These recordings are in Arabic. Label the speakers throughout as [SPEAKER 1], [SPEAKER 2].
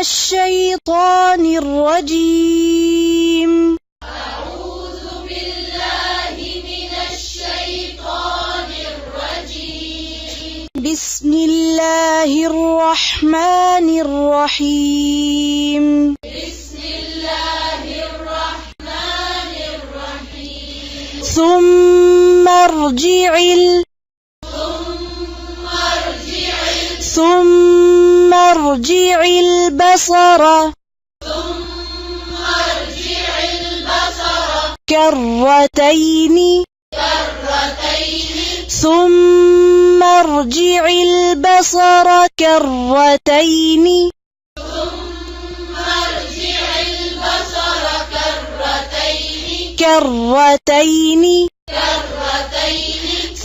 [SPEAKER 1] الشيطان الرجيم.
[SPEAKER 2] أعوذ بالله من الشيطان الرجيم.
[SPEAKER 1] بسم الله الرحمن الرحيم.
[SPEAKER 2] بسم الله الرحمن الرحيم.
[SPEAKER 1] ثم ارجع البصر كرتين ثم ارجع البصر كرتين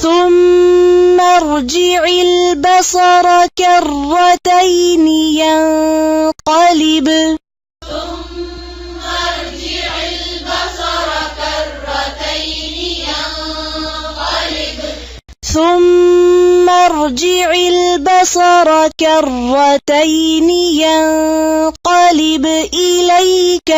[SPEAKER 1] ثم ارجع البصر كرتين ينقلب ثم ارجع البصر كرتين ينقلب إليك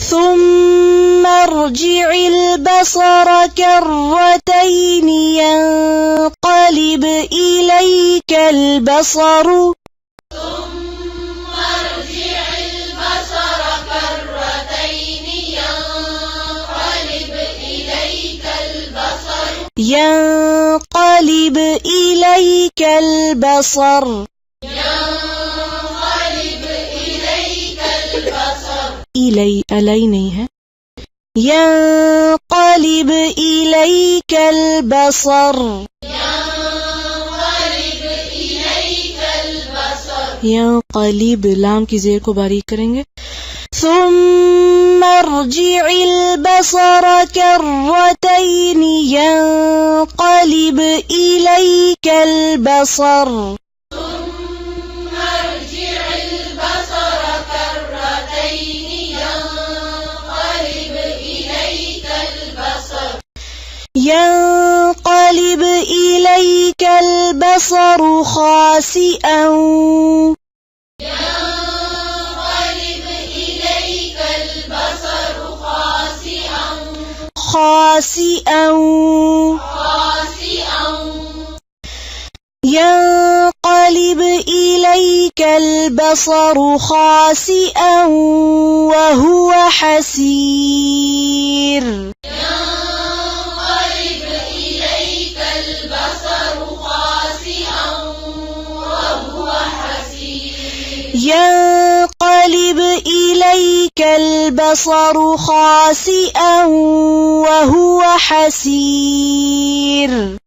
[SPEAKER 1] ثم ارجع البصر كرتين ينقلب إليك البصر ينقلب إليك البصر إلي ألي नहीं है. ينقلب إليك البصر ينقلب लाम की ज़ेर को बारीक करेंगे. ثم ارجع البصر كرتين ينقلب إليك البصر ينقلب إليك البصر خاسئا ينقلب إليك البصر خاسئا وهو حسير ينقلب إليك البصر خاسئا وهو حسير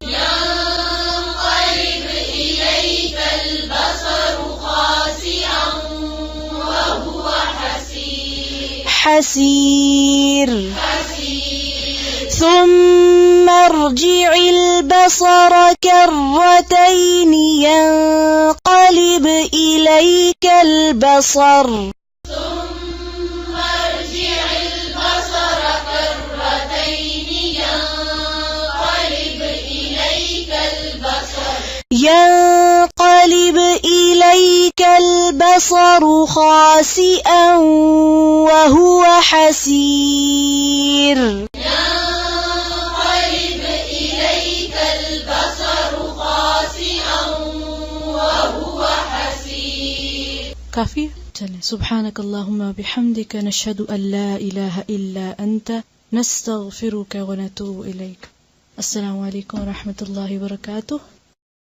[SPEAKER 1] حسير ثم ارجع البصر كرتين ينقلب إليك البصر ينقلب إليك البصر خاسئا وهو حسير
[SPEAKER 2] ينقلب إليك البصر خاسئا وهو حسير.
[SPEAKER 1] काफी चलें. सुब्हानक अल्लाहुम्मा बिहम्दिक नशहदु अन ला इलाहा इल्ला अंता नस्तगफिरुका व नतूबु इलैक. अस्सलामु अलैकुम व रहमतुल्लाहि व बरकातुहू.